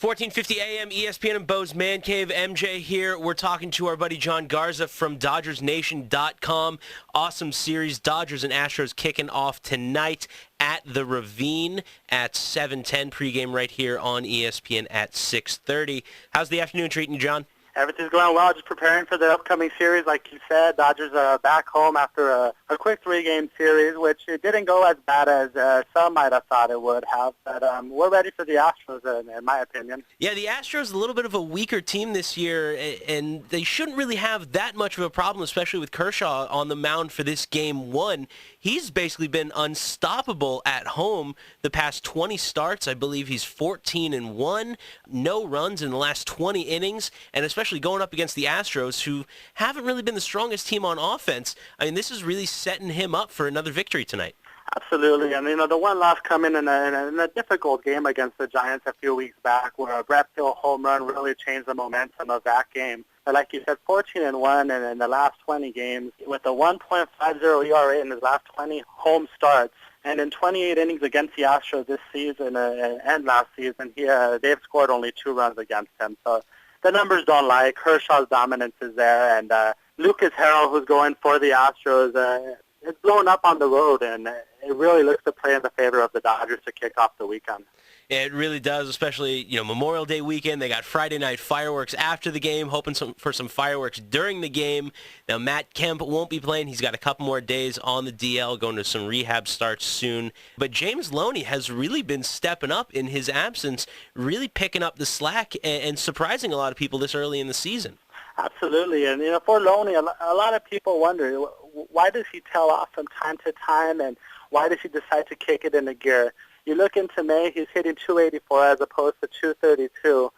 1450 AM ESPN and Bo's Man Cave. MJ here. We're talking to our buddy John Garza from DodgersNation.com. Awesome series. Dodgers and Astros kicking off tonight at the Ravine at 7:10. Pregame right here on ESPN at 6:30. How's the afternoon treating you, John? Everything's going well, just preparing for the upcoming series. Like you said, Dodgers are back home after a quick three-game series, which it didn't go as bad as some might have thought it would have. But we're ready for the Astros, in my opinion. Yeah, the Astros, a little bit of a weaker team this year, and they shouldn't really have that much of a problem, especially with Kershaw on the mound for this game one. He's basically been unstoppable at home the past 20 starts. I believe he's 14-1, no runs in the last 20 innings, and especially going up against the Astros, who haven't really been the strongest team on offense. I mean, this is really setting him up for another victory tonight. Absolutely, and the one loss coming in a difficult game against the Giants a few weeks back, where a Brett Hill home run really changed the momentum of that game. But like you said, 14-1, and in the last 20 games, with a 1.50 ERA in his last 20 home starts, and in 28 innings against the Astros this season and last season, they've scored only 2 runs against him. So the numbers don't lie. Kershaw's dominance is there, and Lucas Harrell, who's going for the Astros, is blown up on the road, and it really looks to play in the favor of the Dodgers to kick off the weekend. It really does, especially, Memorial Day weekend. They got Friday night fireworks after the game, hoping for some fireworks during the game. Now, Matt Kemp won't be playing. He's got a couple more days on the DL, going to some rehab starts soon. But James Loney has really been stepping up in his absence, really picking up the slack and surprising a lot of people this early in the season. Absolutely, and for Loney, a lot of people wonder, why does he tail off from time to time, and why does he decide to kick it into gear? You look into May, he's hitting 284 as opposed to 232.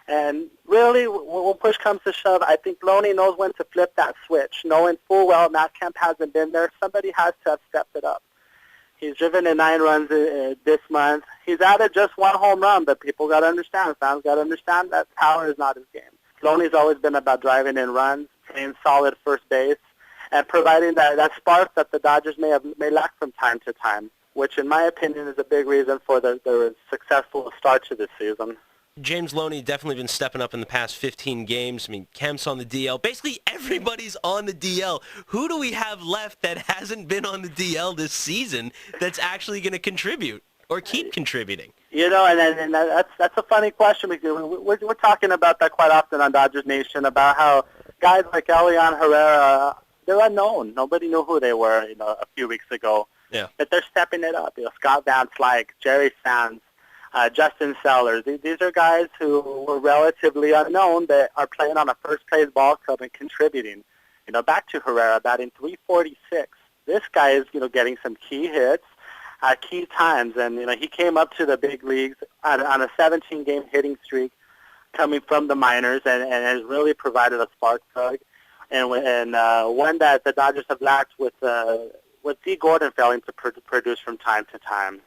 And really, when push comes to shove, I think Loney knows when to flip that switch, knowing full well Matt Kemp hasn't been there. Somebody has to have stepped it up. He's driven in 9 runs this month. He's added just 1 home run, but people got to understand, fans got to understand that power is not his game. Loney's always been about driving in runs, playing solid first base, and providing that spark that the Dodgers may lack from time to time, which in my opinion is a big reason for the successful start to this season. James Loney definitely been stepping up in the past 15 games. I mean, Kemp's on the DL. Basically, everybody's on the DL. Who do we have left that hasn't been on the DL this season that's actually going to contribute or keep contributing? And that's a funny question, because we're talking about that quite often on Dodgers Nation, about how guys like Elian Herrera, they're unknown. Nobody knew who they were, a few weeks ago. Yeah. But they're stepping it up. Scott Van Slyke, Jerry Sands, Justin Sellers. These are guys who were relatively unknown that are playing on a first-place ball club and contributing. Back to Herrera, batting .346. This guy is, getting some key hits at key times. And, he came up to the big leagues on a 17-game hitting streak coming from the minors and has really provided a spark plug. And one that the Dodgers have lacked with D. Gordon failing to produce from time to time.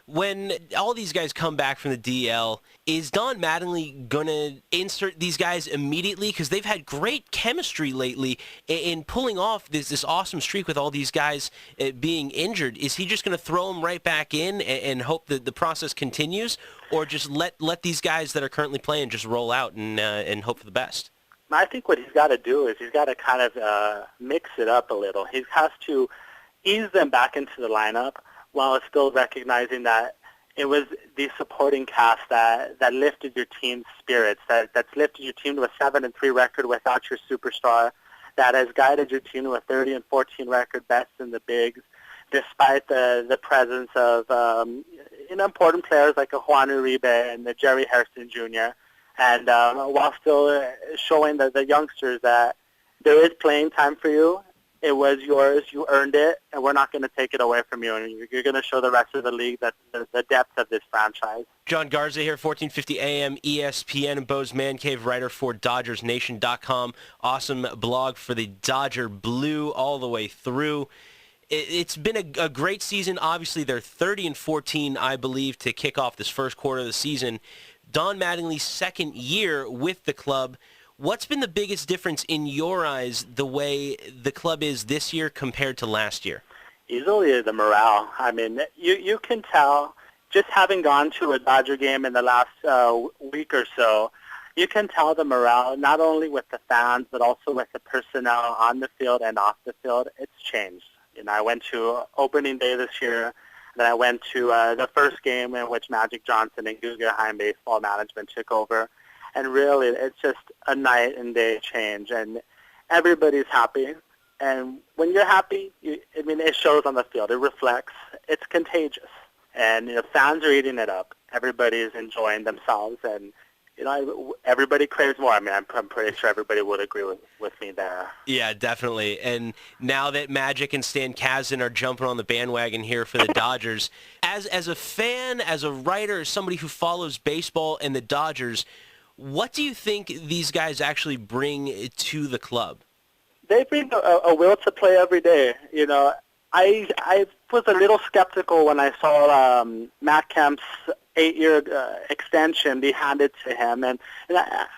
When all these guys come back from the DL, is Don Mattingly going to insert these guys immediately? Because they've had great chemistry lately in pulling off this awesome streak with all these guys being injured. Is he just going to throw them right back in and hope that the process continues? Or just let these guys that are currently playing just roll out and hope for the best? I think what he's got to do is he's got to kind of mix it up a little. He has to ease them back into the lineup while still recognizing that it was the supporting cast that lifted your team's spirits, that's lifted your team to a 7-3 record without your superstar, that has guided your team to a 30-14 record, best in the bigs, despite the presence of important players like a Juan Uribe and the Jerry Hairston Jr., and while still showing the youngsters that there is playing time for you. It was yours, you earned it, and we're not going to take it away from you. And you're going to show the rest of the league that the depth of this franchise. John Garza here, 1450 AM ESPN and Bo's Man Cave, writer for DodgersNation.com. Awesome blog for the Dodger Blue all the way through. It's been a great season. Obviously, they're 30-14, I believe, to kick off this first quarter of the season. Don Mattingly's second year with the club. What's been the biggest difference in your eyes, the way the club is this year compared to last year? Easily the morale. I mean, you can tell just having gone to a Dodger game in the last week or so, you can tell the morale, not only with the fans, but also with the personnel on the field and off the field. It's changed. I went to opening day this year, then I went to the first game in which Magic Johnson and Guggenheim Baseball Management took over. And really, it's just a night and day change, and everybody's happy. And when you're happy, it shows on the field. It reflects. It's contagious. And fans are eating it up. Everybody is enjoying themselves, and everybody craves more. I'm pretty sure everybody would agree with me there. Yeah, definitely. And now that Magic and Stan Kasten are jumping on the bandwagon here for the Dodgers, as a fan, as a writer, as somebody who follows baseball and the Dodgers, what do you think these guys actually bring to the club? They bring a will to play every day. I was a little skeptical when I saw Matt Kemp's 8-year extension be handed to him. And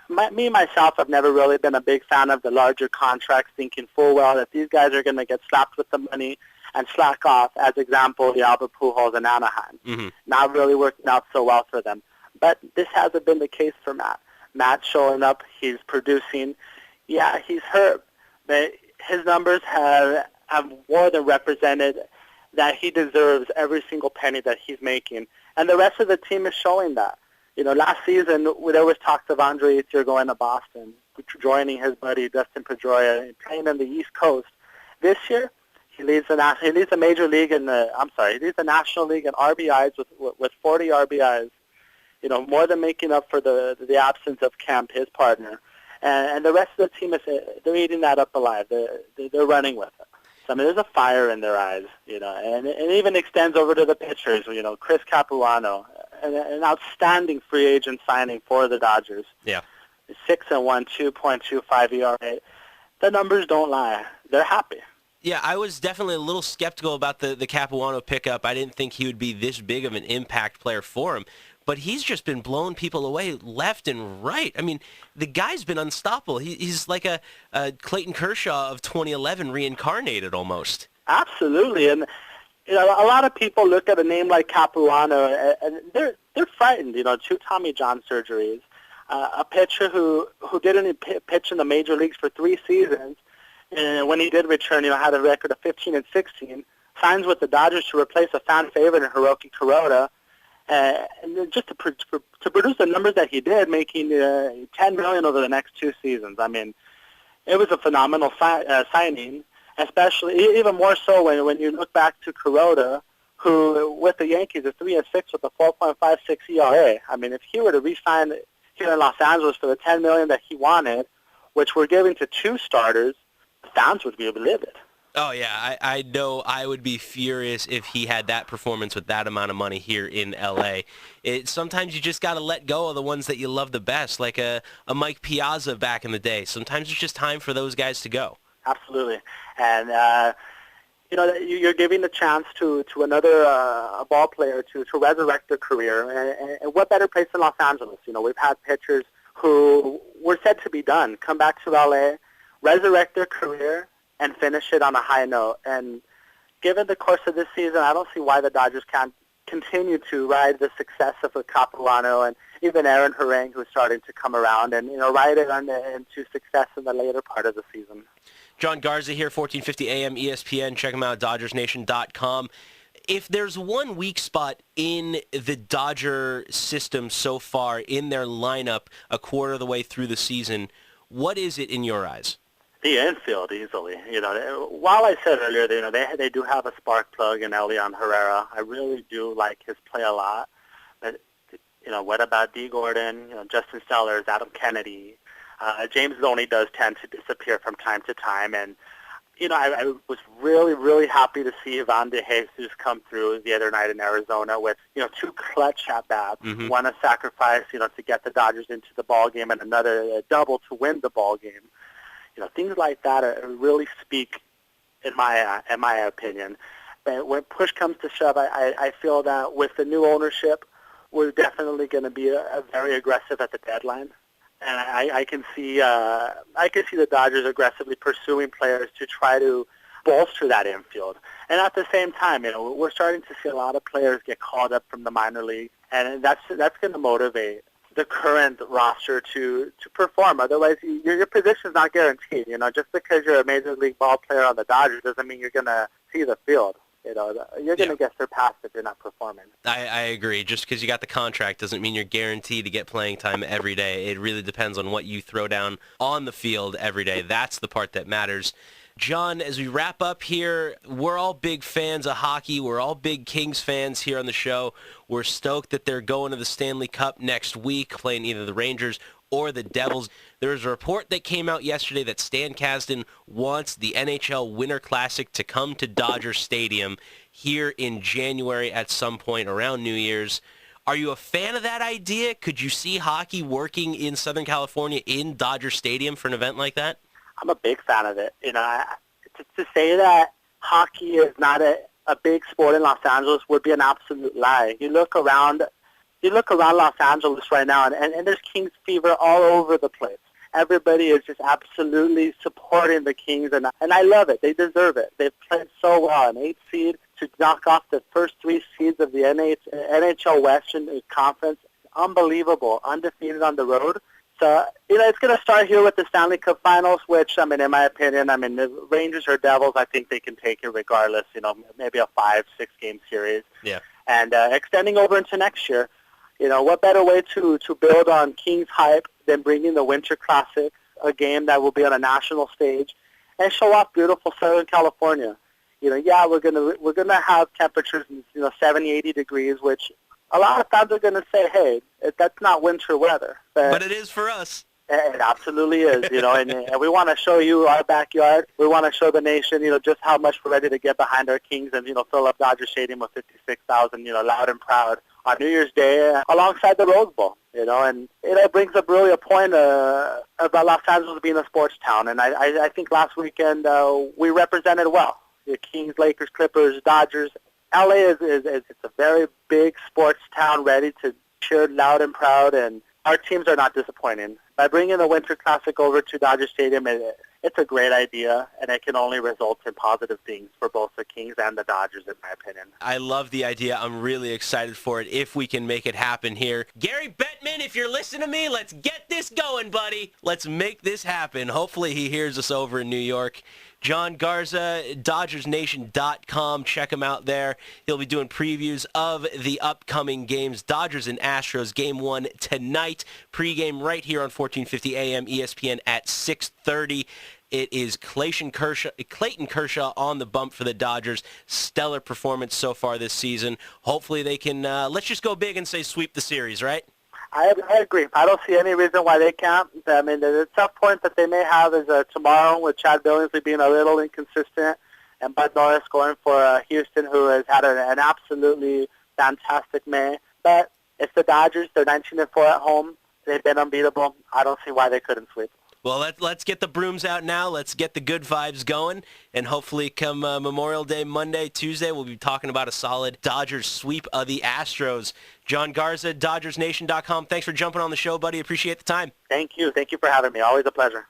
myself, have never really been a big fan of the larger contracts, thinking full well that these guys are going to get slapped with the money and slack off, as example, the Albert Pujols in Anaheim. Mm-hmm. Not really working out so well for them. But this hasn't been the case for Matt. Matt's showing up. He's producing. Yeah, he's hurt. But his numbers have more than represented that he deserves every single penny that he's making. And the rest of the team is showing that. Last season, there was talks of Andre Ethier going to Boston, joining his buddy Dustin Pedroia, playing in the East Coast. This year, he leads the National League in RBIs with 40 RBIs. More than making up for the absence of Kemp, his partner. And the rest of the team, they're eating that up alive. They're running with it. So, there's a fire in their eyes, and it even extends over to the pitchers. Chris Capuano, an outstanding free agent signing for the Dodgers. Yeah. 6-1, 2.25 ERA. The numbers don't lie. They're happy. Yeah, I was definitely a little skeptical about the Capuano pickup. I didn't think he would be this big of an impact player for him. But he's just been blowing people away left and right. The guy's been unstoppable. He's like a Clayton Kershaw of 2011 reincarnated almost. Absolutely. And a lot of people look at a name like Capuano and they're frightened. 2 Tommy John surgeries, a pitcher who didn't pitch in the major leagues for 3 seasons, and when he did return, had a record of 15-16. Signs with the Dodgers to replace a fan favorite in Hiroki Kuroda. And just to produce the numbers that he did, making $10 million over the next 2 seasons. It was a phenomenal signing, especially even more so when you look back to Kuroda, who with the Yankees is 3-6 with a 4.56 ERA. If he were to re-sign here in Los Angeles for the $10 million that he wanted, which we're giving to 2 starters, the fans would be livid. Oh, yeah, I know I would be furious if he had that performance with that amount of money here in L.A. Sometimes you just got to let go of the ones that you love the best, like a Mike Piazza back in the day. Sometimes it's just time for those guys to go. Absolutely. And, you're giving the chance to another ball player to resurrect their career. And what better place than Los Angeles? We've had pitchers who were said to be done, come back to L.A., resurrect their career, and finish it on a high note. And given the course of this season, I don't see why the Dodgers can't continue to ride the success of Capuano and even Aaron Harang, who's starting to come around, and ride it into success in the later part of the season. John Garza here, 1450 AM ESPN. Check him out, DodgersNation.com. If there's one weak spot in the Dodger system so far in their lineup a quarter of the way through the season, what is it in your eyes? The infield, easily. While I said earlier, they do have a spark plug in Elian Herrera. I really do like his play a lot. But what about D. Gordon? Justin Sellers, Adam Kennedy. James Zoney does tend to disappear from time to time, and I was really, really happy to see Ivan De Jesus come through the other night in Arizona with 2 clutch at bats. Mm-hmm. One a sacrifice, to get the Dodgers into the ball game, and another a double to win the ball game. Things like that really speak, in my opinion. But when push comes to shove, I feel that with the new ownership, we're definitely going to be very aggressive at the deadline. And I can see the Dodgers aggressively pursuing players to try to bolster that infield. And at the same time, we're starting to see a lot of players get called up from the minor league, and that's going to motivate the current roster to perform. Otherwise, your position's not guaranteed. Just because you're a major league ball player on the Dodgers doesn't mean you're going to see the field. You're going to get surpassed if you're not performing. I agree. Just because you got the contract doesn't mean you're guaranteed to get playing time every day. It really depends on what you throw down on the field every day. That's the part that matters. John, as we wrap up here, we're all big fans of hockey. We're all big Kings fans here on the show. We're stoked that they're going to the Stanley Cup next week, playing either the Rangers or the Devils. There was a report that came out yesterday that Stan Kasdan wants the NHL Winter Classic to come to Dodger Stadium here in January at some point around New Year's. Are you a fan of that idea? Could you see hockey working in Southern California in Dodger Stadium for an event like that? I'm a big fan of it. To say that hockey is not a big sport in Los Angeles would be an absolute lie. You look around Los Angeles right now, and there's Kings fever all over the place. Everybody is just absolutely supporting the Kings, and I love it. They deserve it. They've played so well. An 8 seed to knock off the first 3 seeds of the NHL Western Conference. Unbelievable. Undefeated on the road. So, it's going to start here with the Stanley Cup Finals, which, in my opinion, the Rangers or Devils, I think they can take it regardless, maybe a 5-6 game series. Yeah. And extending over into next year, what better way to build on Kings hype than bringing the Winter Classic, a game that will be on a national stage, and show off beautiful Southern California. We're gonna have temperatures in 70, 80 degrees, which a lot of fans are going to say, hey, that's not winter weather. But it is for us. It absolutely is, and we want to show you our backyard. We want to show the nation, just how much we're ready to get behind our Kings and, fill up Dodger Stadium with 56,000, loud and proud on New Year's Day alongside the Rose Bowl, and it brings up really a point about Los Angeles being a sports town, and I think last weekend we represented well. The Kings, Lakers, Clippers, Dodgers. LA is a very big sports town ready to cheer loud and proud, and our teams are not disappointing. By bringing the Winter Classic over to Dodger Stadium, it's a great idea, and it can only result in positive things for both the Kings and the Dodgers, in my opinion. I love the idea. I'm really excited for it if we can make it happen here. Gary Bettman, if you're listening to me, let's get this going, buddy. Let's make this happen. Hopefully he hears us over in New York. John Garza, DodgersNation.com. Check him out there. He'll be doing previews of the upcoming games. Dodgers and Astros, Game 1 tonight. Pre-game right here on 1450 AM ESPN at 6:30. It is Clayton Kershaw on the bump for the Dodgers. Stellar performance so far this season. Hopefully they can, let's just go big and say sweep the series, right? I agree. I don't see any reason why they can't. The tough point that they may have is tomorrow with Chad Billingsley being a little inconsistent and Bud Norris going for Houston, who has had an absolutely fantastic May. But it's the Dodgers. They're 19-4 at home. They've been unbeatable. I don't see why they couldn't sweep. Well, let's get the brooms out now. Let's get the good vibes going. And hopefully come Memorial Day, Monday, Tuesday, we'll be talking about a solid Dodgers sweep of the Astros. John Garza, DodgersNation.com. Thanks for jumping on the show, buddy. Appreciate the time. Thank you. Thank you for having me. Always a pleasure.